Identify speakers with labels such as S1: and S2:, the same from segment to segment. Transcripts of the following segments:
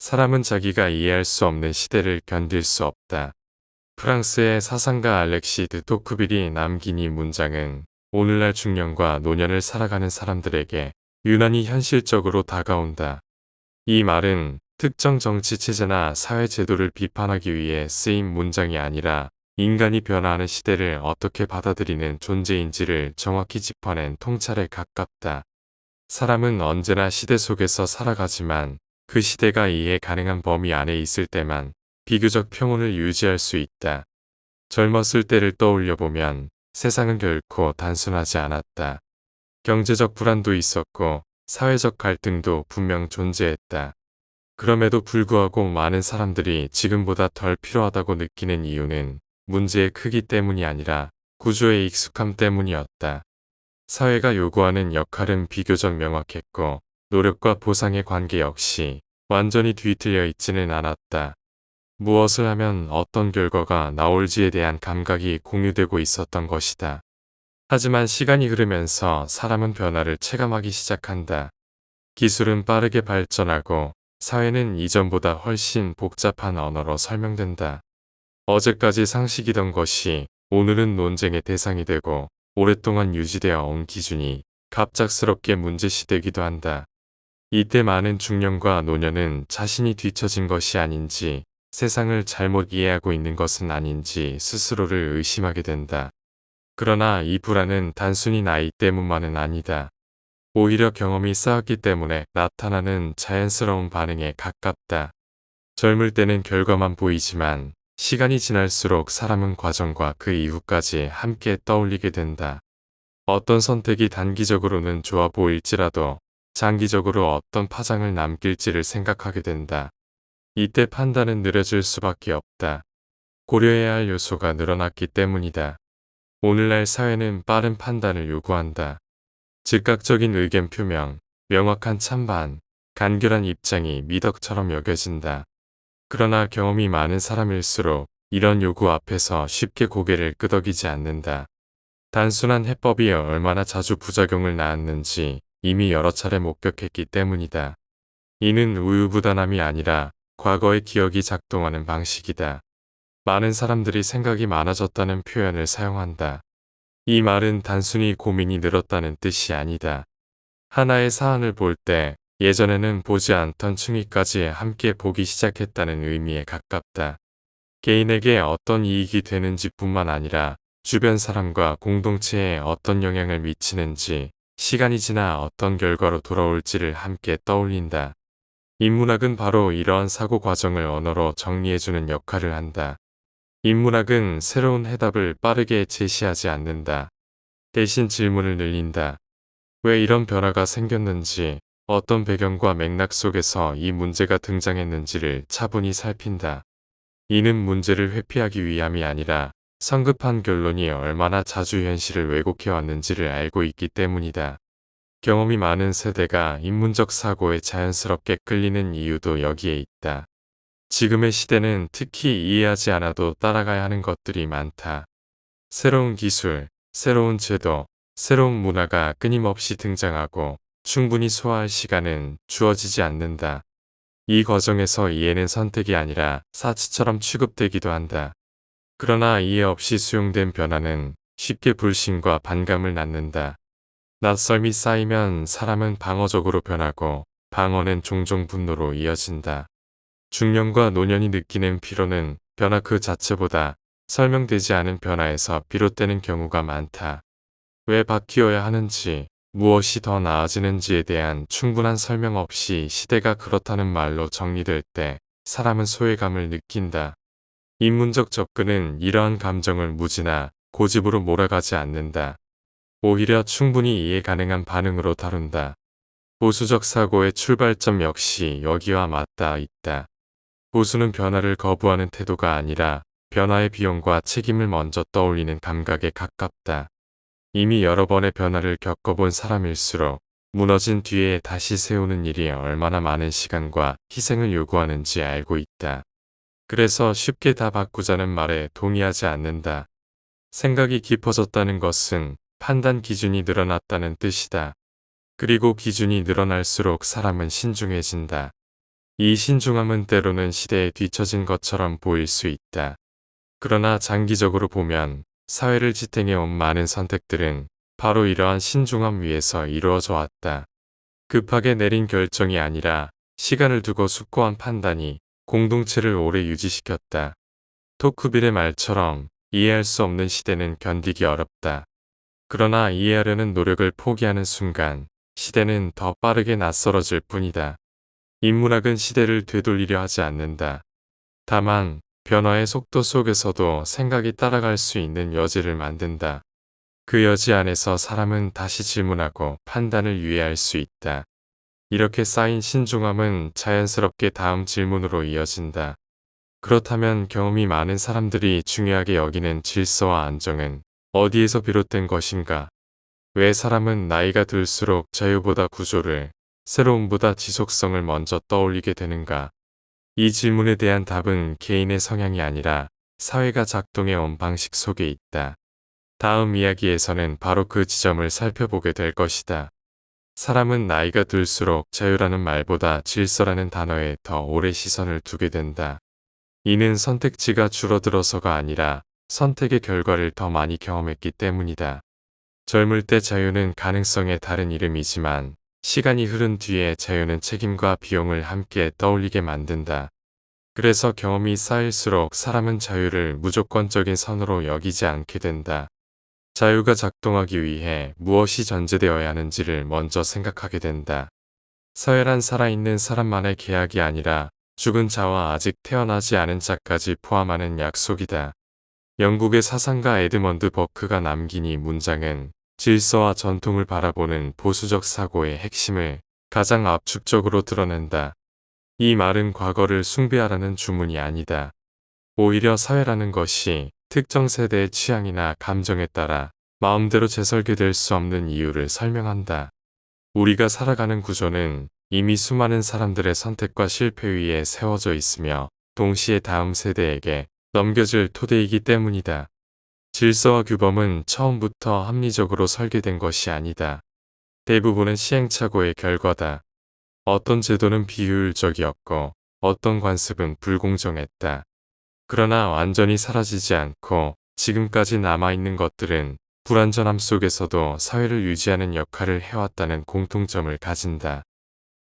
S1: 사람은 자기가 이해할 수 없는 시대를 견딜 수 없다. 프랑스의 사상가 알렉시 드 토크빌이 남긴 이 문장은 오늘날 중년과 노년을 살아가는 사람들에게 유난히 현실적으로 다가온다. 이 말은 특정 정치 체제나 사회 제도를 비판하기 위해 쓰인 문장이 아니라 인간이 변화하는 시대를 어떻게 받아들이는 존재인지를 정확히 짚어낸 통찰에 가깝다. 사람은 언제나 시대 속에서 살아가지만 그 시대가 이해 가능한 범위 안에 있을 때만 비교적 평온을 유지할 수 있다. 젊었을 때를 떠올려 보면 세상은 결코 단순하지 않았다. 경제적 불안도 있었고 사회적 갈등도 분명 존재했다. 그럼에도 불구하고 많은 사람들이 지금보다 덜 필요하다고 느끼는 이유는 문제의 크기 때문이 아니라 구조의 익숙함 때문이었다. 사회가 요구하는 역할은 비교적 명확했고 노력과 보상의 관계 역시 완전히 뒤틀려 있지는 않았다. 무엇을 하면 어떤 결과가 나올지에 대한 감각이 공유되고 있었던 것이다. 하지만 시간이 흐르면서 사람은 변화를 체감하기 시작한다. 기술은 빠르게 발전하고 사회는 이전보다 훨씬 복잡한 언어로 설명된다. 어제까지 상식이던 것이 오늘은 논쟁의 대상이 되고 오랫동안 유지되어 온 기준이 갑작스럽게 문제시되기도 한다. 이때 많은 중년과 노년은 자신이 뒤처진 것이 아닌지 세상을 잘못 이해하고 있는 것은 아닌지 스스로를 의심하게 된다. 그러나 이 불안은 단순히 나이 때문만은 아니다. 오히려 경험이 쌓였기 때문에 나타나는 자연스러운 반응에 가깝다. 젊을 때는 결과만 보이지만 시간이 지날수록 사람은 과정과 그 이후까지 함께 떠올리게 된다. 어떤 선택이 단기적으로는 좋아 보일지라도 장기적으로 어떤 파장을 남길지를 생각하게 된다. 이때 판단은 느려질 수밖에 없다. 고려해야 할 요소가 늘어났기 때문이다. 오늘날 사회는 빠른 판단을 요구한다. 즉각적인 의견 표명, 명확한 찬반, 간결한 입장이 미덕처럼 여겨진다. 그러나 경험이 많은 사람일수록 이런 요구 앞에서 쉽게 고개를 끄덕이지 않는다. 단순한 해법이 얼마나 자주 부작용을 낳았는지 이미 여러 차례 목격했기 때문이다. 이는 우유부단함이 아니라 과거의 기억이 작동하는 방식이다. 많은 사람들이 생각이 많아졌다는 표현을 사용한다. 이 말은 단순히 고민이 늘었다는 뜻이 아니다. 하나의 사안을 볼 때 예전에는 보지 않던 층위까지 함께 보기 시작했다는 의미에 가깝다. 개인에게 어떤 이익이 되는지 뿐만 아니라 주변 사람과 공동체에 어떤 영향을 미치는지, 시간이 지나 어떤 결과로 돌아올지를 함께 떠올린다. 인문학은 바로 이러한 사고 과정을 언어로 정리해주는 역할을 한다. 인문학은 새로운 해답을 빠르게 제시하지 않는다. 대신 질문을 늘린다. 왜 이런 변화가 생겼는지, 어떤 배경과 맥락 속에서 이 문제가 등장했는지를 차분히 살핀다. 이는 문제를 회피하기 위함이 아니라 성급한 결론이 얼마나 자주 현실을 왜곡해왔는지를 알고 있기 때문이다. 경험이 많은 세대가 인문적 사고에 자연스럽게 끌리는 이유도 여기에 있다. 지금의 시대는 특히 이해하지 않아도 따라가야 하는 것들이 많다. 새로운 기술, 새로운 제도, 새로운 문화가 끊임없이 등장하고 충분히 소화할 시간은 주어지지 않는다. 이 과정에서 이해는 선택이 아니라 사치처럼 취급되기도 한다. 그러나 이해 없이 수용된 변화는 쉽게 불신과 반감을 낳는다. 낯설미 쌓이면 사람은 방어적으로 변하고 방어는 종종 분노로 이어진다. 중년과 노년이 느끼는 피로는 변화 그 자체보다 설명되지 않은 변화에서 비롯되는 경우가 많다. 왜 바뀌어야 하는지, 무엇이 더 나아지는지에 대한 충분한 설명 없이 시대가 그렇다는 말로 정리될 때 사람은 소외감을 느낀다. 인문적 접근은 이러한 감정을 무지나 고집으로 몰아가지 않는다. 오히려 충분히 이해 가능한 반응으로 다룬다. 보수적 사고의 출발점 역시 여기와 맞닿아 있다. 보수는 변화를 거부하는 태도가 아니라 변화의 비용과 책임을 먼저 떠올리는 감각에 가깝다. 이미 여러 번의 변화를 겪어본 사람일수록 무너진 뒤에 다시 세우는 일이 얼마나 많은 시간과 희생을 요구하는지 알고 있다. 그래서 쉽게 다 바꾸자는 말에 동의하지 않는다. 생각이 깊어졌다는 것은 판단 기준이 늘어났다는 뜻이다. 그리고 기준이 늘어날수록 사람은 신중해진다. 이 신중함은 때로는 시대에 뒤처진 것처럼 보일 수 있다. 그러나 장기적으로 보면 사회를 지탱해온 많은 선택들은 바로 이러한 신중함 위에서 이루어져 왔다. 급하게 내린 결정이 아니라 시간을 두고 숙고한 판단이 공동체를 오래 유지시켰다. 토크빌의 말처럼 이해할 수 없는 시대는 견디기 어렵다. 그러나 이해하려는 노력을 포기하는 순간 시대는 더 빠르게 낯설어질 뿐이다. 인문학은 시대를 되돌리려 하지 않는다. 다만 변화의 속도 속에서도 생각이 따라갈 수 있는 여지를 만든다. 그 여지 안에서 사람은 다시 질문하고 판단을 유예할 수 있다. 이렇게 쌓인 신중함은 자연스럽게 다음 질문으로 이어진다. 그렇다면 경험이 많은 사람들이 중요하게 여기는 질서와 안정은 어디에서 비롯된 것인가? 왜 사람은 나이가 들수록 자유보다 구조를, 새로움보다 지속성을 먼저 떠올리게 되는가? 이 질문에 대한 답은 개인의 성향이 아니라 사회가 작동해 온 방식 속에 있다. 다음 이야기에서는 바로 그 지점을 살펴보게 될 것이다. 사람은 나이가 들수록 자유라는 말보다 질서라는 단어에 더 오래 시선을 두게 된다. 이는 선택지가 줄어들어서가 아니라 선택의 결과를 더 많이 경험했기 때문이다. 젊을 때 자유는 가능성의 다른 이름이지만 시간이 흐른 뒤에 자유는 책임과 비용을 함께 떠올리게 만든다. 그래서 경험이 쌓일수록 사람은 자유를 무조건적인 선으로 여기지 않게 된다. 자유가 작동하기 위해 무엇이 전제되어야 하는지를 먼저 생각하게 된다. 사회란 살아있는 사람만의 계약이 아니라 죽은 자와 아직 태어나지 않은 자까지 포함하는 약속이다. 영국의 사상가 에드먼드 버크가 남긴 이 문장은 질서와 전통을 바라보는 보수적 사고의 핵심을 가장 압축적으로 드러낸다. 이 말은 과거를 숭배하라는 주문이 아니다. 오히려 사회라는 것이 특정 세대의 취향이나 감정에 따라 마음대로 재설계될 수 없는 이유를 설명한다. 우리가 살아가는 구조는 이미 수많은 사람들의 선택과 실패 위에 세워져 있으며 동시에 다음 세대에게 넘겨질 토대이기 때문이다. 질서와 규범은 처음부터 합리적으로 설계된 것이 아니다. 대부분은 시행착오의 결과다. 어떤 제도는 비효율적이었고 어떤 관습은 불공정했다. 그러나 완전히 사라지지 않고 지금까지 남아있는 것들은 불완전함 속에서도 사회를 유지하는 역할을 해왔다는 공통점을 가진다.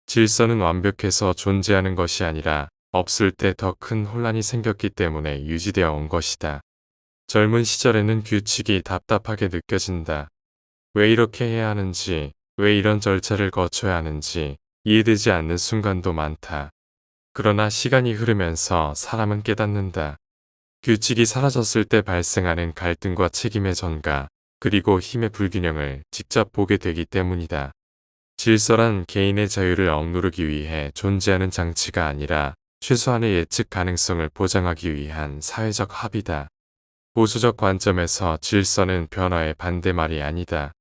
S1: 질서는 완벽해서 존재하는 것이 아니라 없을 때 더 큰 혼란이 생겼기 때문에 유지되어 온 것이다. 젊은 시절에는 규칙이 답답하게 느껴진다. 왜 이렇게 해야 하는지, 왜 이런 절차를 거쳐야 하는지 이해되지 않는 순간도 많다. 그러나 시간이 흐르면서 사람은 깨닫는다. 규칙이 사라졌을 때 발생하는 갈등과 책임의 전가, 그리고 힘의 불균형을 직접 보게 되기 때문이다. 질서란 개인의 자유를 억누르기 위해 존재하는 장치가 아니라 최소한의 예측 가능성을 보장하기 위한 사회적 합의다. 보수적 관점에서 질서는 변화의 반대말이 아니다.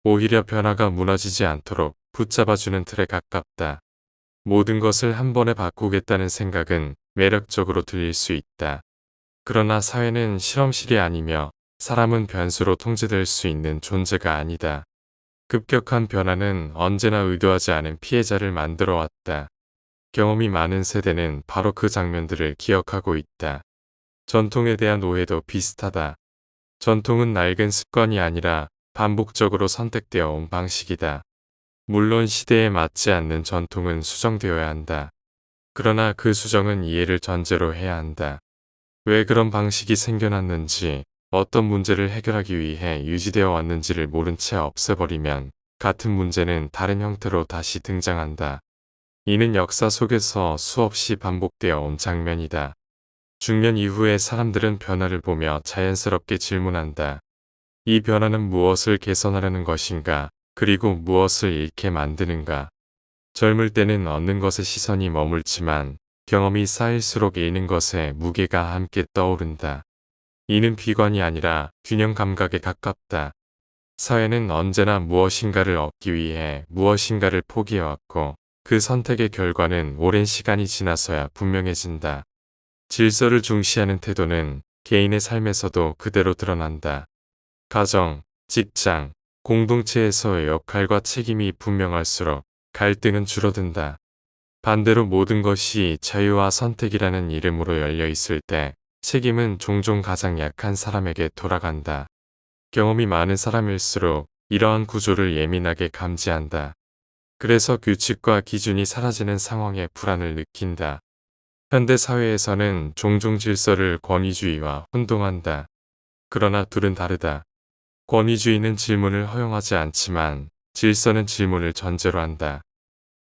S1: 오히려 변화가 무너지지 않도록 붙잡아주는 틀에 가깝다. 모든 것을 한 번에 바꾸겠다는 생각은 매력적으로 들릴 수 있다. 그러나 사회는 실험실이 아니며 사람은 변수로 통제될 수 있는 존재가 아니다. 급격한 변화는 언제나 의도하지 않은 피해자를 만들어 왔다. 경험이 많은 세대는 바로 그 장면들을 기억하고 있다. 전통에 대한 오해도 비슷하다. 전통은 낡은 습관이 아니라 반복적으로 선택되어 온 방식이다. 물론 시대에 맞지 않는 전통은 수정되어야 한다. 그러나 그 수정은 이해를 전제로 해야 한다. 왜 그런 방식이 생겨났는지, 어떤 문제를 해결하기 위해 유지되어 왔는지를 모른 채 없애버리면 같은 문제는 다른 형태로 다시 등장한다. 이는 역사 속에서 수없이 반복되어 온 장면이다. 중년 이후에 사람들은 변화를 보며 자연스럽게 질문한다. 이 변화는 무엇을 개선하려는 것인가, 그리고 무엇을 잃게 만드는가. 젊을 때는 얻는 것에 시선이 머물지만 경험이 쌓일수록 잃는 것에 무게가 함께 떠오른다. 이는 비관이 아니라 균형 감각에 가깝다. 사회는 언제나 무엇인가를 얻기 위해 무엇인가를 포기해왔고 그 선택의 결과는 오랜 시간이 지나서야 분명해진다. 질서를 중시하는 태도는 개인의 삶에서도 그대로 드러난다. 가정, 직장, 공동체에서의 역할과 책임이 분명할수록 갈등은 줄어든다. 반대로 모든 것이 자유와 선택이라는 이름으로 열려 있을 때 책임은 종종 가장 약한 사람에게 돌아간다. 경험이 많은 사람일수록 이러한 구조를 예민하게 감지한다. 그래서 규칙과 기준이 사라지는 상황에 불안을 느낀다. 현대 사회에서는 종종 질서를 권위주의와 혼동한다. 그러나 둘은 다르다. 권위주의는 질문을 허용하지 않지만 질서는 질문을 전제로 한다.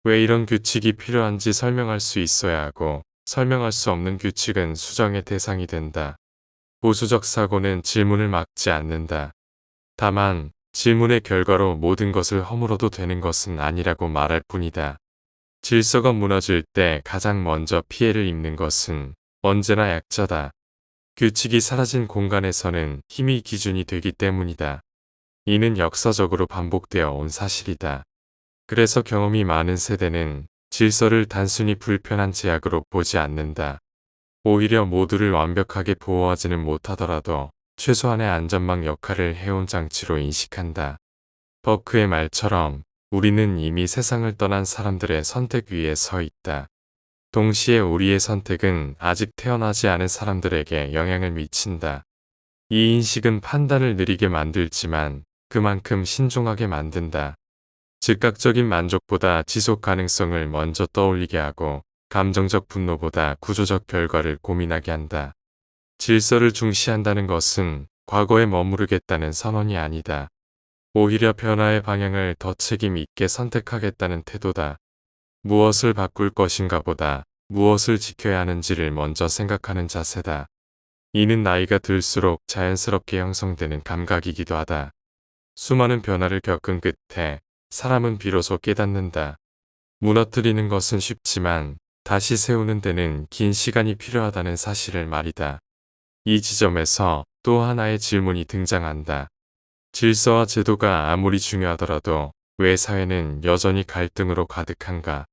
S1: 왜 이런 규칙이 필요한지 설명할 수 있어야 하고 설명할 수 없는 규칙은 수정의 대상이 된다. 보수적 사고는 질문을 막지 않는다. 다만 질문의 결과로 모든 것을 허물어도 되는 것은 아니라고 말할 뿐이다. 질서가 무너질 때 가장 먼저 피해를 입는 것은 언제나 약자다. 규칙이 사라진 공간에서는 힘이 기준이 되기 때문이다. 이는 역사적으로 반복되어 온 사실이다. 그래서 경험이 많은 세대는 질서를 단순히 불편한 제약으로 보지 않는다. 오히려 모두를 완벽하게 보호하지는 못하더라도 최소한의 안전망 역할을 해온 장치로 인식한다. 버크의 말처럼 우리는 이미 세상을 떠난 사람들의 선택 위에 서 있다. 동시에 우리의 선택은 아직 태어나지 않은 사람들에게 영향을 미친다. 이 인식은 판단을 느리게 만들지만 그만큼 신중하게 만든다. 즉각적인 만족보다 지속 가능성을 먼저 떠올리게 하고 감정적 분노보다 구조적 결과를 고민하게 한다. 질서를 중시한다는 것은 과거에 머무르겠다는 선언이 아니다. 오히려 변화의 방향을 더 책임 있게 선택하겠다는 태도다. 무엇을 바꿀 것인가 보다 무엇을 지켜야 하는지를 먼저 생각하는 자세다. 이는 나이가 들수록 자연스럽게 형성되는 감각이기도 하다. 수많은 변화를 겪은 끝에 사람은 비로소 깨닫는다. 무너뜨리는 것은 쉽지만 다시 세우는 데는 긴 시간이 필요하다는 사실을 말이다. 이 지점에서 또 하나의 질문이 등장한다. 질서와 제도가 아무리 중요하더라도 왜 사회는 여전히 갈등으로 가득한가?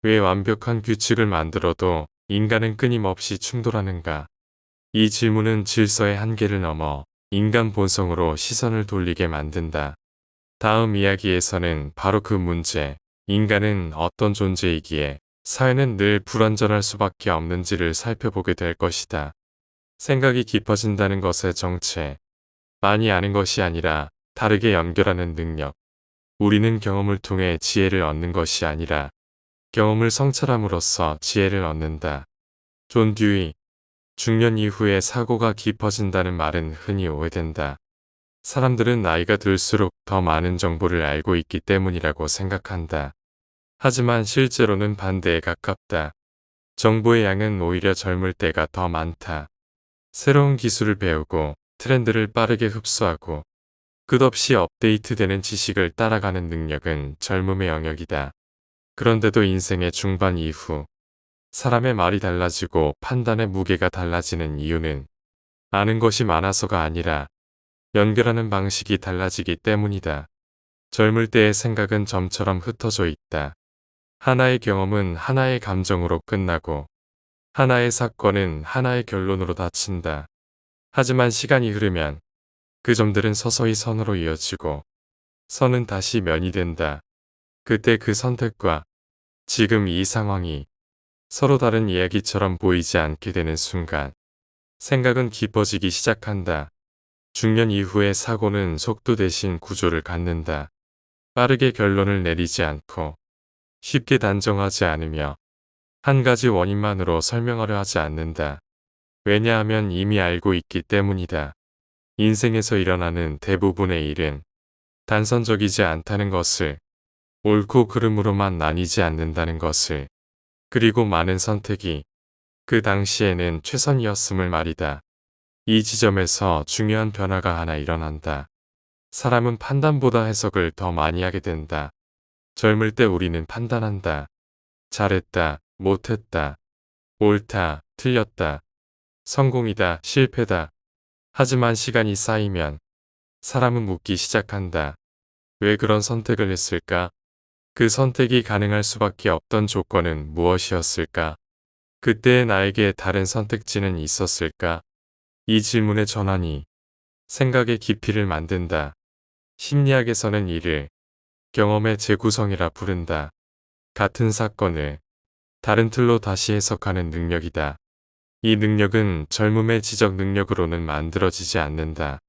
S1: 왜 완벽한 규칙을 만들어도 인간은 끊임없이 충돌하는가? 이 질문은 질서의 한계를 넘어 인간 본성으로 시선을 돌리게 만든다. 다음 이야기에서는 바로 그 문제, 인간은 어떤 존재이기에 사회는 늘 불완전할 수밖에 없는지를 살펴보게 될 것이다. 생각이 깊어진다는 것의 정체, 많이 아는 것이 아니라 다르게 연결하는 능력. 우리는 경험을 통해 지혜를 얻는 것이 아니라 경험을 성찰함으로써 지혜를 얻는다. 존 듀이, 중년 이후에 사고가 깊어진다는 말은 흔히 오해된다. 사람들은 나이가 들수록 더 많은 정보를 알고 있기 때문이라고 생각한다. 하지만 실제로는 반대에 가깝다. 정보의 양은 오히려 젊을 때가 더 많다. 새로운 기술을 배우고 트렌드를 빠르게 흡수하고 끝없이 업데이트되는 지식을 따라가는 능력은 젊음의 영역이다. 그런데도 인생의 중반 이후 사람의 말이 달라지고 판단의 무게가 달라지는 이유는 아는 것이 많아서가 아니라 연결하는 방식이 달라지기 때문이다. 젊을 때의 생각은 점처럼 흩어져 있다. 하나의 경험은 하나의 감정으로 끝나고 하나의 사건은 하나의 결론으로 닫힌다. 하지만 시간이 흐르면 그 점들은 서서히 선으로 이어지고 선은 다시 면이 된다. 그때 그 선택과 지금 이 상황이 서로 다른 이야기처럼 보이지 않게 되는 순간 생각은 깊어지기 시작한다. 중년 이후의 사고는 속도 대신 구조를 갖는다. 빠르게 결론을 내리지 않고 쉽게 단정하지 않으며 한 가지 원인만으로 설명하려 하지 않는다. 왜냐하면 이미 알고 있기 때문이다. 인생에서 일어나는 대부분의 일은 단선적이지 않다는 것을, 옳고 그름으로만 나뉘지 않는다는 것을, 그리고 많은 선택이 그 당시에는 최선이었음을 말이다. 이 지점에서 중요한 변화가 하나 일어난다. 사람은 판단보다 해석을 더 많이 하게 된다. 젊을 때 우리는 판단한다. 잘했다, 못했다, 옳다, 틀렸다, 성공이다, 실패다. 하지만 시간이 쌓이면 사람은 묻기 시작한다. 왜 그런 선택을 했을까? 그 선택이 가능할 수밖에 없던 조건은 무엇이었을까? 그때의 나에게 다른 선택지는 있었을까? 이 질문의 전환이 생각의 깊이를 만든다. 심리학에서는 이를 경험의 재구성이라 부른다. 같은 사건을 다른 틀로 다시 해석하는 능력이다. 이 능력은 젊음의 지적 능력으로는 만들어지지 않는다.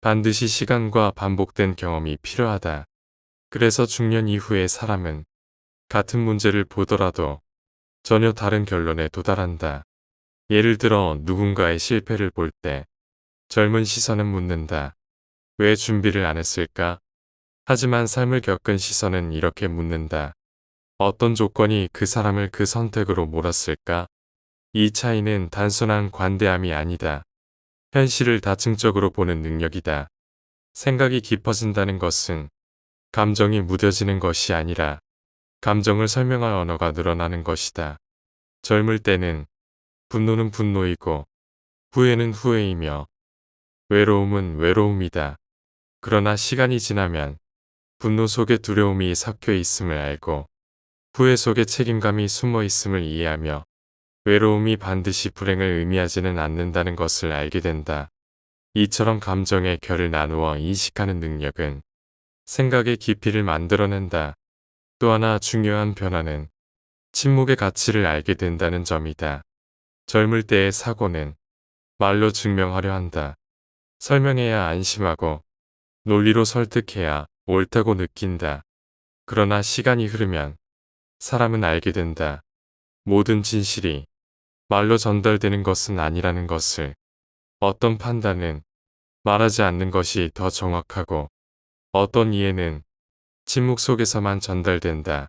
S1: 반드시 시간과 반복된 경험이 필요하다. 그래서 중년 이후의 사람은 같은 문제를 보더라도 전혀 다른 결론에 도달한다. 예를 들어 누군가의 실패를 볼 때 젊은 시선은 묻는다. 왜 준비를 안 했을까? 하지만 삶을 겪은 시선은 이렇게 묻는다. 어떤 조건이 그 사람을 그 선택으로 몰았을까? 이 차이는 단순한 관대함이 아니다. 현실을 다층적으로 보는 능력이다. 생각이 깊어진다는 것은 감정이 무뎌지는 것이 아니라 감정을 설명할 언어가 늘어나는 것이다. 젊을 때는 분노는 분노이고 후회는 후회이며 외로움은 외로움이다. 그러나 시간이 지나면 분노 속에 두려움이 섞여 있음을 알고 후회 속에 책임감이 숨어 있음을 이해하며 외로움이 반드시 불행을 의미하지는 않는다는 것을 알게 된다. 이처럼 감정의 결을 나누어 인식하는 능력은 생각의 깊이를 만들어낸다. 또 하나 중요한 변화는 침묵의 가치를 알게 된다는 점이다. 젊을 때의 사고는 말로 증명하려 한다. 설명해야 안심하고 논리로 설득해야 옳다고 느낀다. 그러나 시간이 흐르면 사람은 알게 된다. 모든 진실이 말로 전달되는 것은 아니라는 것을. 어떤 판단은 말하지 않는 것이 더 정확하고 어떤 이해는 침묵 속에서만 전달된다.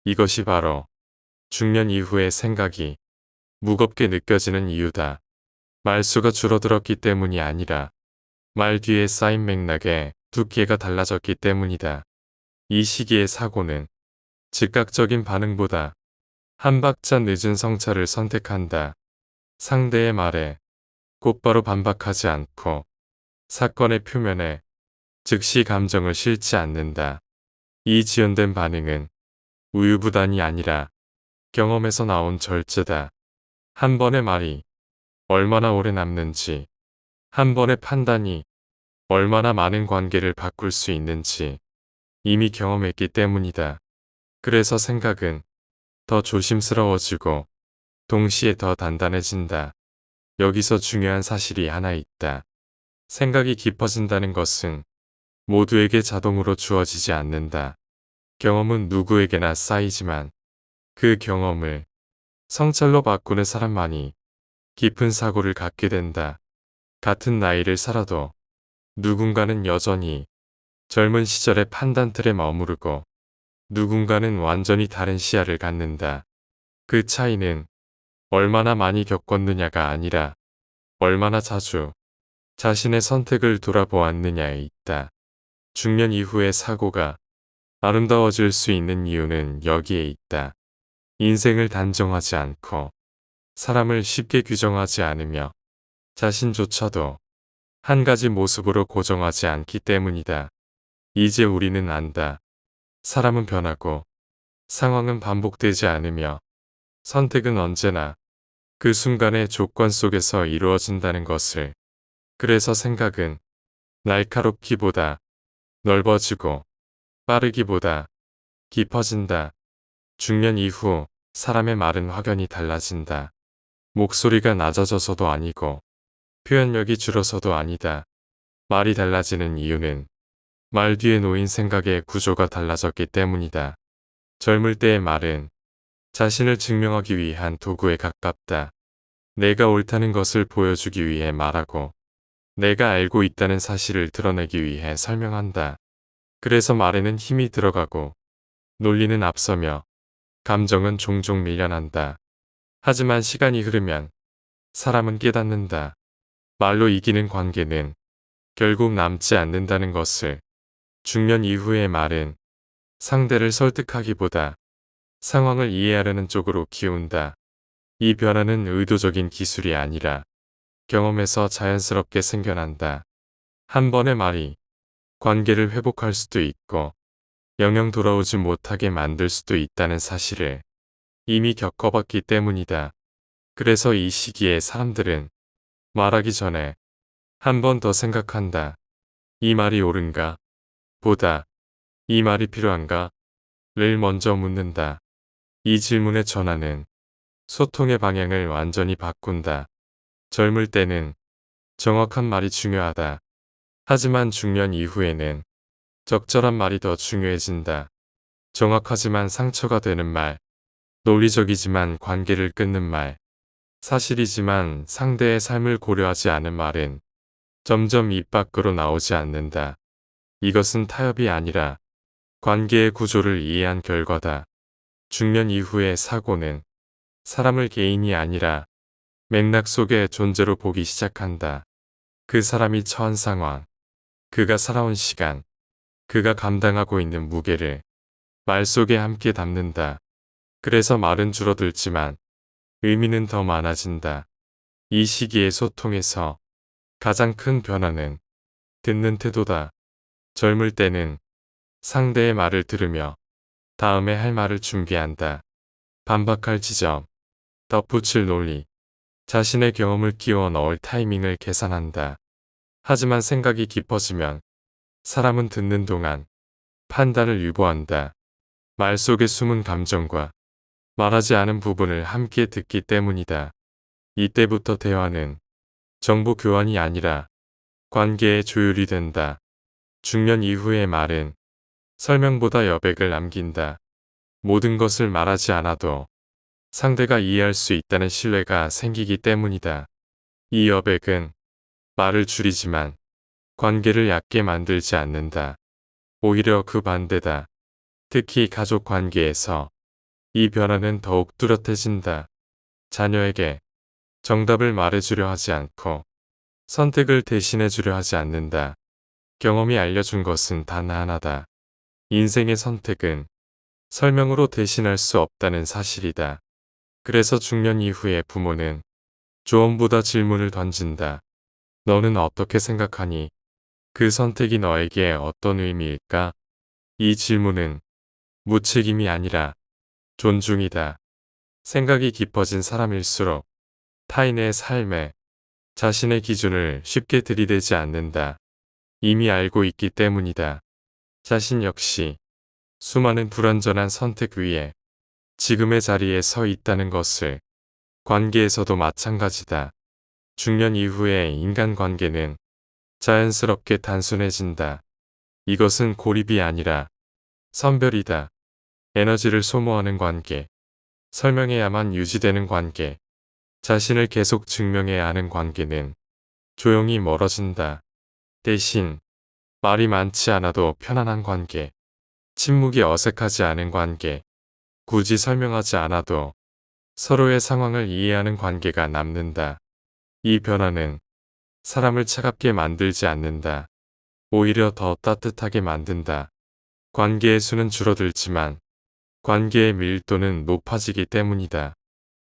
S1: 이것이 바로 중년 이후의 생각이 무겁게 느껴지는 이유다. 말수가 줄어들었기 때문이 아니라 말 뒤에 쌓인 맥락의 두께가 달라졌기 때문이다. 이 시기의 사고는 즉각적인 반응보다 한 박자 늦은 성찰을 선택한다. 상대의 말에 곧바로 반박하지 않고 사건의 표면에 즉시 감정을 실지 않는다. 이 지연된 반응은 우유부단이 아니라 경험에서 나온 절제다. 한 번의 말이 얼마나 오래 남는지, 한 번의 판단이 얼마나 많은 관계를 바꿀 수 있는지 이미 경험했기 때문이다. 그래서 생각은 더 조심스러워지고 동시에 더 단단해진다. 여기서 중요한 사실이 하나 있다. 생각이 깊어진다는 것은 모두에게 자동으로 주어지지 않는다. 경험은 누구에게나 쌓이지만 그 경험을 성찰로 바꾸는 사람만이 깊은 사고를 갖게 된다. 같은 나이를 살아도 누군가는 여전히 젊은 시절의 판단틀에 머무르고 누군가는 완전히 다른 시야를 갖는다. 그 차이는 얼마나 많이 겪었느냐가 아니라 얼마나 자주 자신의 선택을 돌아보았느냐에 있다. 중년 이후의 사고가 아름다워질 수 있는 이유는 여기에 있다. 인생을 단정하지 않고 사람을 쉽게 규정하지 않으며 자신조차도 한 가지 모습으로 고정하지 않기 때문이다. 이제 우리는 안다. 사람은 변하고 상황은 반복되지 않으며 선택은 언제나 그 순간의 조건 속에서 이루어진다는 것을. 그래서 생각은 날카롭기보다 넓어지고 빠르기보다 깊어진다. 중년 이후 사람의 말은 확연히 달라진다. 목소리가 낮아져서도 아니고 표현력이 줄어서도 아니다. 말이 달라지는 이유는 말 뒤에 놓인 생각의 구조가 달라졌기 때문이다. 젊을 때의 말은 자신을 증명하기 위한 도구에 가깝다. 내가 옳다는 것을 보여주기 위해 말하고 내가 알고 있다는 사실을 드러내기 위해 설명한다. 그래서 말에는 힘이 들어가고 논리는 앞서며 감정은 종종 밀려난다. 하지만 시간이 흐르면 사람은 깨닫는다. 말로 이기는 관계는 결국 남지 않는다는 것을. 중년 이후의 말은 상대를 설득하기보다 상황을 이해하려는 쪽으로 기운다. 이 변화는 의도적인 기술이 아니라 경험에서 자연스럽게 생겨난다. 한 번의 말이 관계를 회복할 수도 있고 영영 돌아오지 못하게 만들 수도 있다는 사실을 이미 겪어봤기 때문이다. 그래서 이 시기에 사람들은 말하기 전에 한 번 더 생각한다. 이 말이 옳은가? 보다 이 말이 필요한가? 를 먼저 묻는다. 이 질문의 전화는 소통의 방향을 완전히 바꾼다. 젊을 때는 정확한 말이 중요하다. 하지만 중년 이후에는 적절한 말이 더 중요해진다. 정확하지만 상처가 되는 말, 논리적이지만 관계를 끊는 말, 사실이지만 상대의 삶을 고려하지 않은 말은 점점 입 밖으로 나오지 않는다. 이것은 타협이 아니라 관계의 구조를 이해한 결과다. 중년 이후의 사고는 사람을 개인이 아니라 맥락 속의 존재로 보기 시작한다. 그 사람이 처한 상황, 그가 살아온 시간, 그가 감당하고 있는 무게를 말 속에 함께 담는다. 그래서 말은 줄어들지만 의미는 더 많아진다. 이 시기의 소통에서 가장 큰 변화는 듣는 태도다. 젊을 때는 상대의 말을 들으며 다음에 할 말을 준비한다. 반박할 지점, 덧붙일 논리, 자신의 경험을 끼워 넣을 타이밍을 계산한다. 하지만 생각이 깊어지면 사람은 듣는 동안 판단을 유보한다. 말 속에 숨은 감정과 말하지 않은 부분을 함께 듣기 때문이다. 이때부터 대화는 정보 교환이 아니라 관계의 조율이 된다. 중년 이후의 말은 설명보다 여백을 남긴다. 모든 것을 말하지 않아도 상대가 이해할 수 있다는 신뢰가 생기기 때문이다. 이 여백은 말을 줄이지만 관계를 얕게 만들지 않는다. 오히려 그 반대다. 특히 가족 관계에서 이 변화는 더욱 뚜렷해진다. 자녀에게 정답을 말해주려 하지 않고 선택을 대신해주려 하지 않는다. 경험이 알려준 것은 단 하나다. 인생의 선택은 설명으로 대신할 수 없다는 사실이다. 그래서 중년 이후에 부모는 조언보다 질문을 던진다. 너는 어떻게 생각하니? 그 선택이 너에게 어떤 의미일까? 이 질문은 무책임이 아니라 존중이다. 생각이 깊어진 사람일수록 타인의 삶에 자신의 기준을 쉽게 들이대지 않는다. 이미 알고 있기 때문이다. 자신 역시 수많은 불완전한 선택 위에 지금의 자리에 서 있다는 것을 관계에서도 마찬가지다. 중년 이후의 인간관계는 자연스럽게 단순해진다. 이것은 고립이 아니라 선별이다. 에너지를 소모하는 관계, 설명해야만 유지되는 관계, 자신을 계속 증명해야 하는 관계는 조용히 멀어진다. 대신 말이 많지 않아도 편안한 관계, 침묵이 어색하지 않은 관계, 굳이 설명하지 않아도 서로의 상황을 이해하는 관계가 남는다. 이 변화는 사람을 차갑게 만들지 않는다. 오히려 더 따뜻하게 만든다. 관계의 수는 줄어들지만 관계의 밀도는 높아지기 때문이다.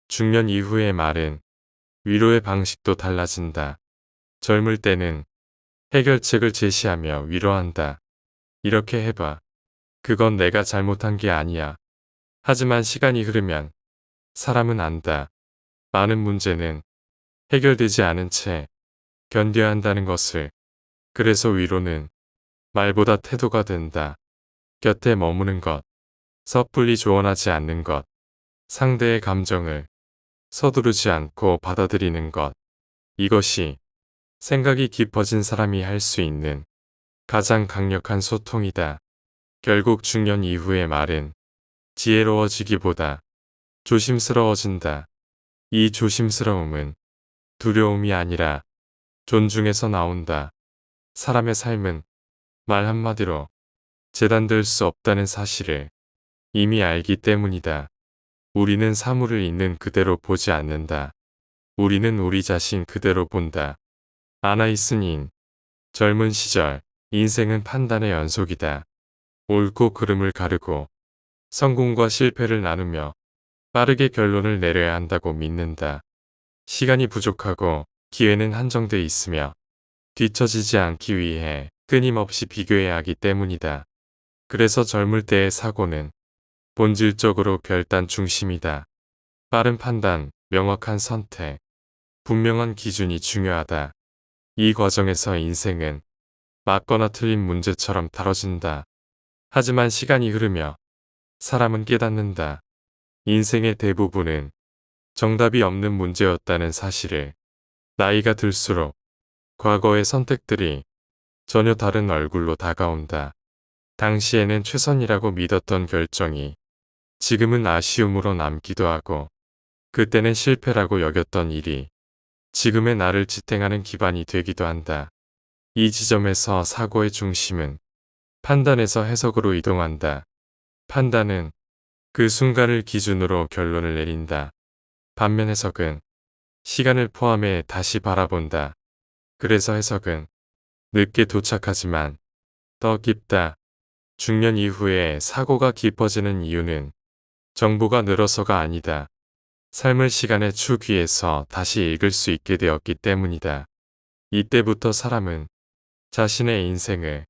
S1: 중년 이후의 말은 위로의 방식도 달라진다. 젊을 때는 해결책을 제시하며 위로한다. 이렇게 해봐. 그건 내가 잘못한 게 아니야. 하지만 시간이 흐르면 사람은 안다. 많은 문제는 해결되지 않은 채 견뎌야 한다는 것을. 그래서 위로는 말보다 태도가 된다. 곁에 머무는 것, 섣불리 조언하지 않는 것, 상대의 감정을 서두르지 않고 받아들이는 것. 이것이 생각이 깊어진 사람이 할 수 있는 가장 강력한 소통이다. 결국 중년 이후의 말은 지혜로워지기보다 조심스러워진다. 이 조심스러움은 두려움이 아니라 존중에서 나온다. 사람의 삶은 말 한마디로 재단될 수 없다는 사실을 이미 알기 때문이다. 우리는 사물을 있는 그대로 보지 않는다. 우리는 우리 자신 그대로 본다. 아나이스닌, 젊은 시절, 인생은 판단의 연속이다. 옳고 그름을 가르고 성공과 실패를 나누며 빠르게 결론을 내려야 한다고 믿는다. 시간이 부족하고 기회는 한정돼 있으며 뒤처지지 않기 위해 끊임없이 비교해야 하기 때문이다. 그래서 젊을 때의 사고는 본질적으로 결단 중심이다. 빠른 판단, 명확한 선택, 분명한 기준이 중요하다. 이 과정에서 인생은 맞거나 틀린 문제처럼 다뤄진다. 하지만 시간이 흐르며 사람은 깨닫는다. 인생의 대부분은 정답이 없는 문제였다는 사실을 나이가 들수록 과거의 선택들이 전혀 다른 얼굴로 다가온다. 당시에는 최선이라고 믿었던 결정이 지금은 아쉬움으로 남기도 하고, 그때는 실패라고 여겼던 일이 지금의 나를 지탱하는 기반이 되기도 한다. 이 지점에서 사고의 중심은 판단에서 해석으로 이동한다. 판단은 그 순간을 기준으로 결론을 내린다. 반면 해석은 시간을 포함해 다시 바라본다. 그래서 해석은 늦게 도착하지만 더 깊다. 중년 이후에 사고가 깊어지는 이유는 정보가 늘어서가 아니다. 삶을 시간의 축 위에서 다시 읽을 수 있게 되었기 때문이다. 이때부터 사람은 자신의 인생을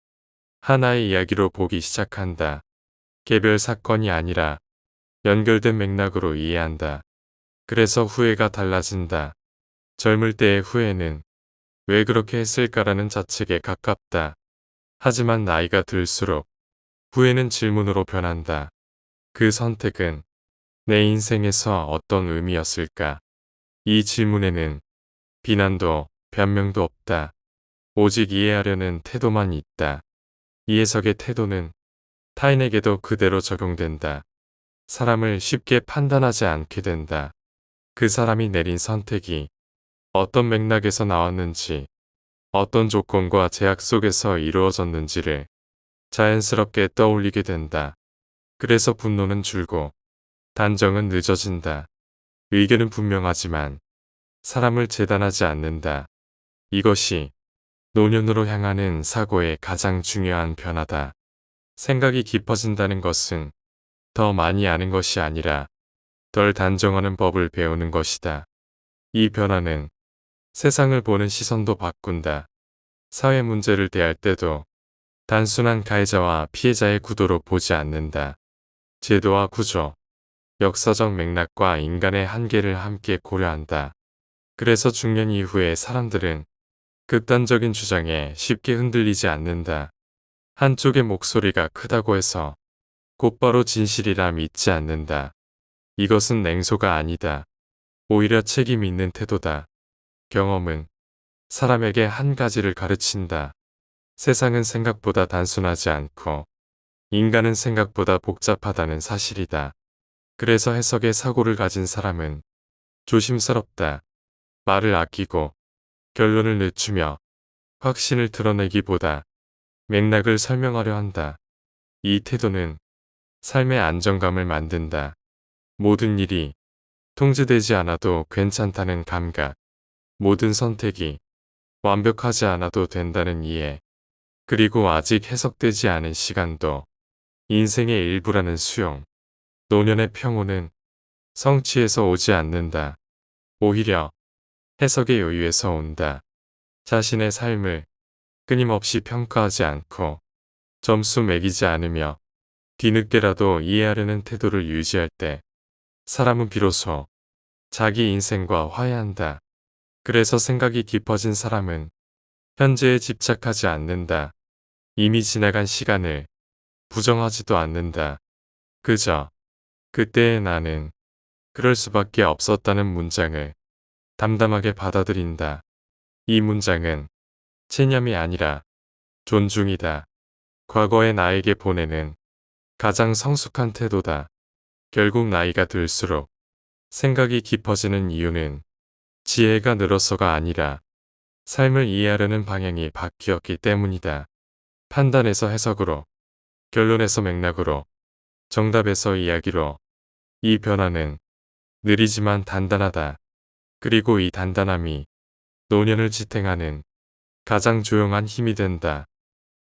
S1: 하나의 이야기로 보기 시작한다. 개별 사건이 아니라 연결된 맥락으로 이해한다. 그래서 후회가 달라진다. 젊을 때의 후회는 왜 그렇게 했을까라는 자책에 가깝다. 하지만 나이가 들수록 후회는 질문으로 변한다. 그 선택은 내 인생에서 어떤 의미였을까? 이 질문에는 비난도 변명도 없다. 오직 이해하려는 태도만 있다. 이 해석의 태도는 타인에게도 그대로 적용된다. 사람을 쉽게 판단하지 않게 된다. 그 사람이 내린 선택이 어떤 맥락에서 나왔는지, 어떤 조건과 제약 속에서 이루어졌는지를 자연스럽게 떠올리게 된다. 그래서 분노는 줄고 단정은 늦어진다. 의견은 분명하지만 사람을 재단하지 않는다. 이것이 노년으로 향하는 사고의 가장 중요한 변화다. 생각이 깊어진다는 것은 더 많이 아는 것이 아니라 덜 단정하는 법을 배우는 것이다. 이 변화는 세상을 보는 시선도 바꾼다. 사회 문제를 대할 때도 단순한 가해자와 피해자의 구도로 보지 않는다. 제도와 구조, 역사적 맥락과 인간의 한계를 함께 고려한다. 그래서 중년 이후에 사람들은 극단적인 주장에 쉽게 흔들리지 않는다. 한쪽의 목소리가 크다고 해서 곧바로 진실이라 믿지 않는다. 이것은 냉소가 아니다. 오히려 책임 있는 태도다. 경험은 사람에게 한 가지를 가르친다. 세상은 생각보다 단순하지 않고 인간은 생각보다 복잡하다는 사실이다. 그래서 해석의 사고를 가진 사람은 조심스럽다. 말을 아끼고 결론을 늦추며 확신을 드러내기보다 맥락을 설명하려 한다. 이 태도는 삶의 안정감을 만든다. 모든 일이 통제되지 않아도 괜찮다는 감각, 모든 선택이 완벽하지 않아도 된다는 이해, 그리고 아직 해석되지 않은 시간도 인생의 일부라는 수용. 노년의 평온은 성취에서 오지 않는다. 오히려 해석의 여유에서 온다. 자신의 삶을 끊임없이 평가하지 않고 점수 매기지 않으며 뒤늦게라도 이해하려는 태도를 유지할 때 사람은 비로소 자기 인생과 화해한다. 그래서 생각이 깊어진 사람은 현재에 집착하지 않는다. 이미 지나간 시간을 부정하지도 않는다. 그저 그때의 나는 그럴 수밖에 없었다는 문장을 담담하게 받아들인다. 이 문장은 체념이 아니라 존중이다. 과거의 나에게 보내는 가장 성숙한 태도다. 결국 나이가 들수록 생각이 깊어지는 이유는 지혜가 늘어서가 아니라 삶을 이해하려는 방향이 바뀌었기 때문이다. 판단에서 해석으로, 결론에서 맥락으로, 정답에서 이야기로. 이 변화는 느리지만 단단하다. 그리고 이 단단함이 노년을 지탱하는 가장 조용한 힘이 된다.